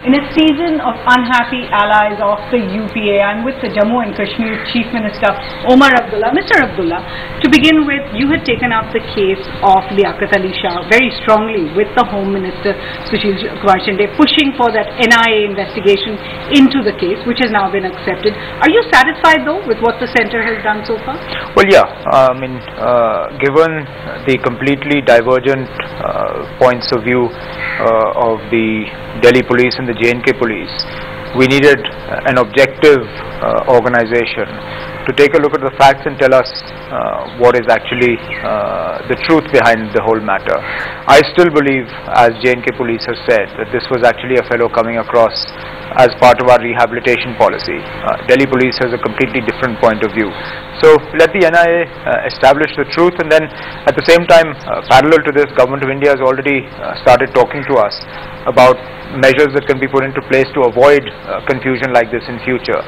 In a season of unhappy allies of the UPA, I'm with the Jammu and Kashmir Chief Minister Omar Abdullah. Mr. Abdullah, to begin with, you had taken up the case of Liaqat Ali very strongly with the Home Minister Sushil Kumar Shinde, pushing for that NIA investigation into the case, which has now been accepted. Are you satisfied though with what the centre has done so far? Well, yeah. Given the completely divergent points of view of the Delhi police and the J&K police, we needed an objective organization to take a look at the facts and tell us what is actually the truth behind the whole matter. I still believe, as J&K police has said, that this was actually a fellow coming across as part of our rehabilitation policy. Delhi police has a completely different point of view. So let the NIA establish the truth, and then at the same time, parallel to this, Government of India has already started talking to us about measures that can be put into place to avoid confusion like this in future.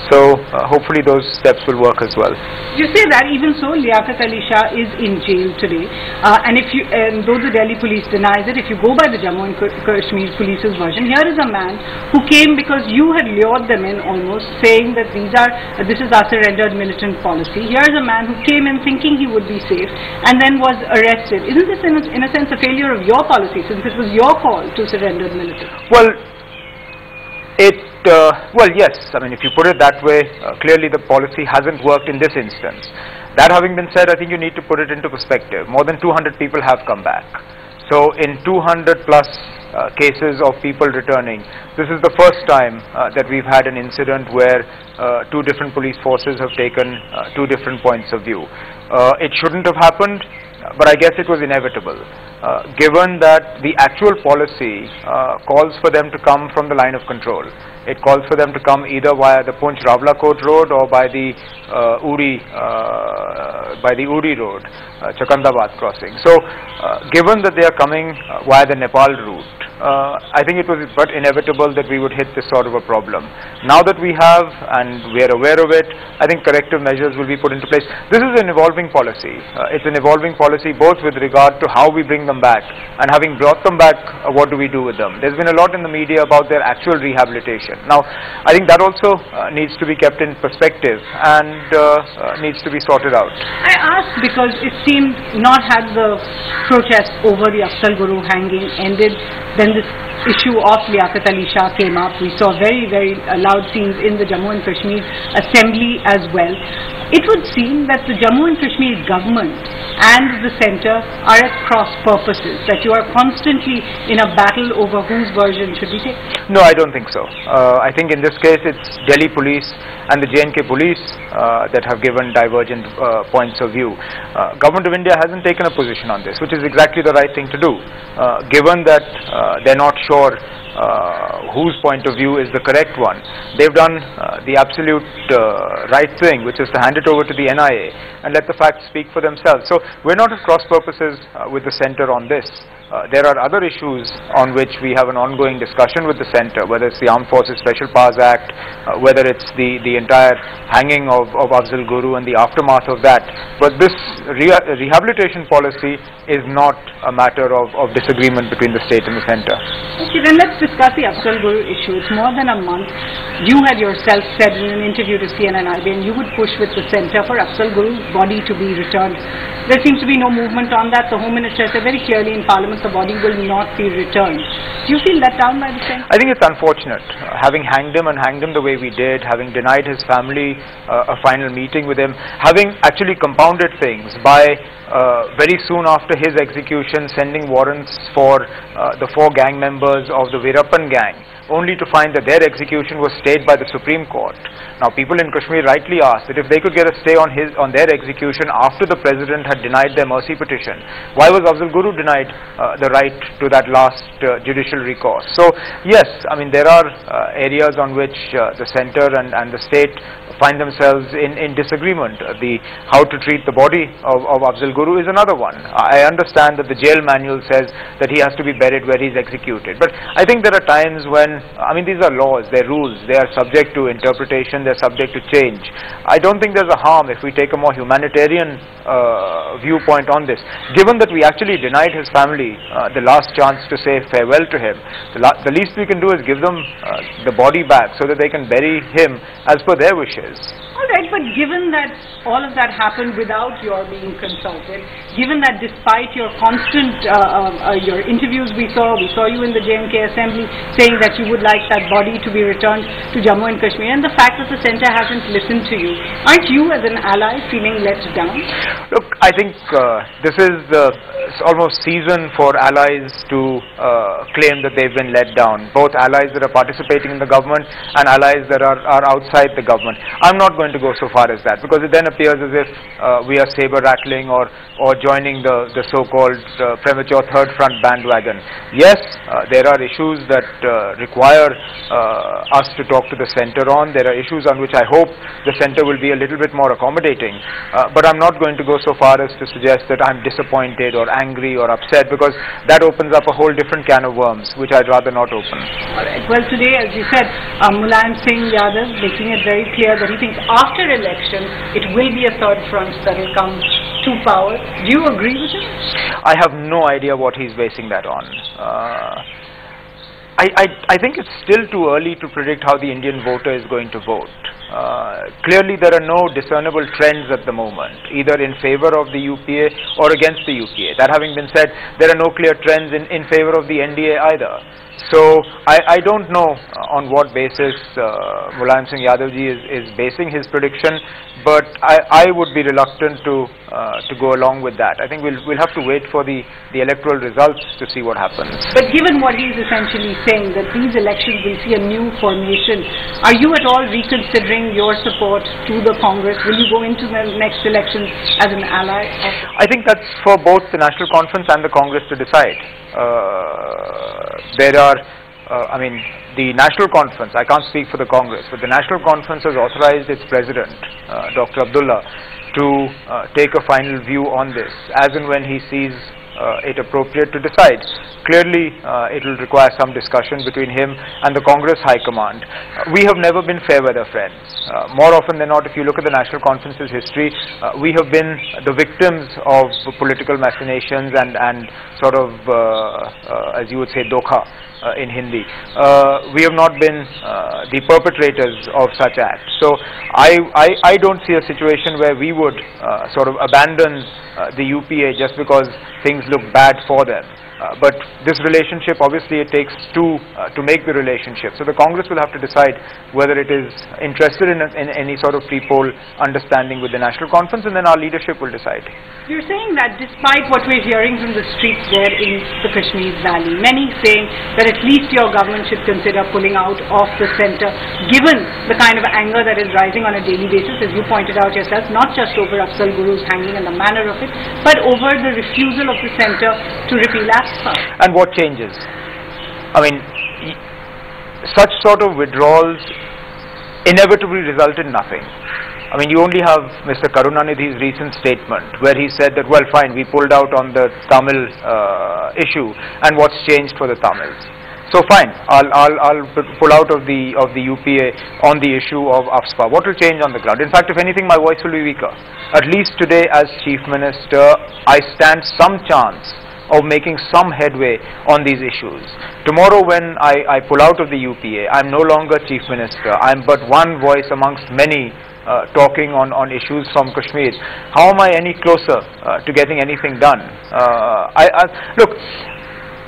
So hopefully those steps will work as well. You say that, even so, Liaqat Ali is in jail today, and though the Delhi police denies it, if you go by the Jammu and Kashmir police's version, here is a man who came because you had lured them in, almost saying that this is our surrendered militant policy. Here is a man who came in thinking he would be safe and then was arrested. Isn't this in a sense a failure of your policy, since it was your call to surrender militants? Well, yes. I mean, if you put it that way, clearly the policy hasn't worked in this instance. That having been said, I think you need to put it into perspective. More than 200 people have come back. So in 200 plus cases of people returning, this is the first time that we've had an incident where two different police forces have taken two different points of view. It shouldn't have happened, but I guess it was inevitable, given that the actual policy calls for them to come from the line of control. It calls for them to come either via the Poonch-Ravla-Kot road or by the Uri road, Chakandabad crossing. So, given that they are coming via the Nepal route, I think it was but inevitable that we would hit this sort of a problem. Now that we have, and we are aware of it, I think corrective measures will be put into place. This is an evolving policy. It's an evolving policy both with regard to how we bring them back, and having brought them back, what do we do with them? There's been a lot in the media about their actual rehabilitation. Now, I think that also needs to be kept in perspective and needs to be sorted out. I asked because it seemed not had the protest over the Afzal Guru hanging ended, then this issue of Liaqat Ali came up. We saw very, very loud scenes in the Jammu and Kashmir assembly as well. It would seem that the Jammu and Kashmir government and the centre are at cross purposes, that you are constantly in a battle over whose version should be taken. No, I don't think so. I think in this case it's Delhi police and the J&K police that have given divergent points of view. Government of India hasn't taken a position on this, which is exactly the right thing to do. Given that they're not sure whose point of view is the correct one, they've done the absolute right thing, which is to hand it over to the NIA and let the facts speak for themselves. So we're not at cross purposes with the centre on this. There are other issues on which we have an ongoing discussion with the centre, whether it's the Armed Forces Special Powers Act, whether it's the entire hanging of Afzal Guru and the aftermath of that. But this rehabilitation policy is not a matter of disagreement between the state and the centre. Okay, then let's discuss the Afzal Guru issue. It's more than a month. You had yourself said in an interview to CNN-IBN you would push with the centre for Afzal Guru's body to be returned. There seems to be no movement on that. The Home Minister said very clearly in Parliament the body will not be returned. Do you feel let down by the centre? I think it's unfortunate. Having hanged him the way we did, having denied his family a final meeting with him, having actually compounded things by very soon after his execution sending warrants for the 4 gang members of the Veerappan gang, only to find that their execution was stayed by the Supreme Court. Now, people in Kashmir rightly asked that if they could get a stay on their execution after the President had denied their mercy petition, why was Afzal Guru denied the right to that last judicial recourse? So, yes, I mean, there are areas on which the centre and the state find themselves in disagreement. How to treat the body of Afzal Guru is another one. I understand that the jail manual says that he has to be buried where he's executed, but I think there are times when then, I mean, these are laws, they're rules, they are subject to interpretation, they're subject to change. I don't think there's a harm if we take a more humanitarian viewpoint on this. Given that we actually denied his family the last chance to say farewell to him, the least we can do is give them the body back so that they can bury him as per their wishes. Alright, but given that all of that happened without your being consulted, given that despite your constant, your interviews we saw you in the J&K assembly saying that you would like that body to be returned to Jammu and Kashmir, and the fact that the centre hasn't listened to you, aren't you as an ally feeling let down? Look, I think this is almost season for allies to claim that they've been let down, both allies that are participating in the government and allies that are outside the government. I'm not going to go so far as that, because it then appears as if we are saber rattling or joining the so-called premature third front bandwagon. Yes, there are issues that require us to talk to the centre on. There are issues on which I hope the centre will be a little bit more accommodating, but I'm not going to go so far as to suggest that I'm disappointed or angry or upset, because that opens up a whole different can of worms which I'd rather not open. Alright, well, today, as you said, Mulayam Singh Yadav making it very clear that he thinks after elections it will be a third front that will come to power. Do you agree with him? I have no idea what he's basing that on. I think it's still too early to predict how the Indian voter is going to vote. Clearly there are no discernible trends at the moment, either in favor of the UPA or against the UPA. That having been said, there are no clear trends in favor of the NDA either. So I don't know on what basis Mulayam Singh Yadavji is basing his prediction, but I would be reluctant to go along with that. I think we'll have to wait for the electoral results to see what happens. But given what he's essentially saying, that these elections will see a new formation, are you at all reconsidering your support to the Congress? Will you go into the next elections as an ally? I think that's for both the National Conference and the Congress to decide. There are, I mean, the National Conference, I can't speak for the Congress, but the National Conference has authorized its President, Dr. Abdullah, to take a final view on this, as and when he sees it appropriate to decide. Clearly, it will require some discussion between him and the Congress High Command. We have never been fair weather friends. More often than not, if you look at the National Conference's history, we have been the victims of political machinations and sort of, as you would say, dokha in Hindi. We have not been the perpetrators of such acts. So I don't see a situation where we would sort of abandon the UPA just because things look bad for them. But this relationship, obviously it takes two to make the relationship. So the Congress will have to decide whether it is interested in any sort of pre-poll understanding with the National Conference, and then our leadership will decide. You're saying that despite what we're hearing from the streets there in the Kashmir Valley, many saying that at least your government should consider pulling out of the centre, given the kind of anger that is rising on a daily basis, as you pointed out yourself, not just over Afzal Guru's hanging and the manner of it, but over the refusal of the centre to repeal AFSPA. And what changes? I mean, such sort of withdrawals inevitably result in nothing. I mean, you only have Mr. Karunanidhi's recent statement where he said that, well, fine, we pulled out on the Tamil issue, and what's changed for the Tamils? So fine, I'll pull out of the UPA on the issue of AFSPA. What will change on the ground? In fact, if anything, my voice will be weaker. At least today, as Chief Minister, I stand some chance of making some headway on these issues. Tomorrow when I pull out of the UPA, I'm no longer Chief Minister. I'm but one voice amongst many talking on issues from Kashmir. How am I any closer to getting anything done? Look,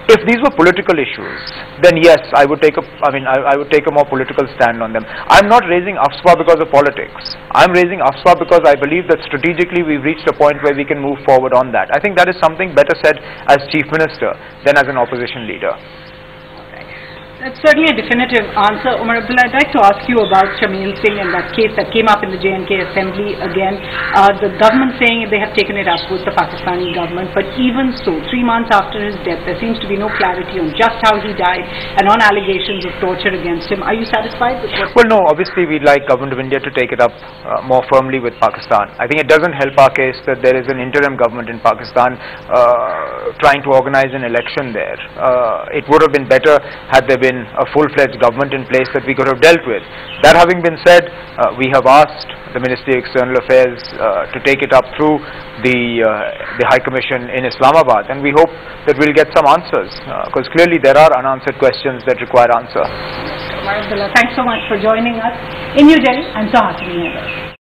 if these were political issues, then yes, I would take a more political stand on them. I'm not raising AFSPA because of politics. I'm raising AFSPA because I believe that strategically we've reached a point where we can move forward on that. I think that is something better said as Chief Minister than as an opposition leader. That's certainly a definitive answer. Omar Abdullah, I'd like to ask you about Shamil Singh and that case that came up in the J&K Assembly again. The government saying they have taken it up with the Pakistani government, but even so, 3 months after his death, there seems to be no clarity on just how he died and on allegations of torture against him. Are you satisfied with what? Well, no, obviously we'd like Government of India to take it up more firmly with Pakistan. I think it doesn't help our case that there is an interim government in Pakistan trying to organize an election there. It would have been better had there been been a full-fledged government in place that we could have dealt with. That having been said, we have asked the Ministry of External Affairs to take it up through the High Commission in Islamabad, and we hope that we'll get some answers, because clearly there are unanswered questions that require answer. Omar Abdullah, thanks so much for joining us in New Delhi. I'm Liaqat Ali.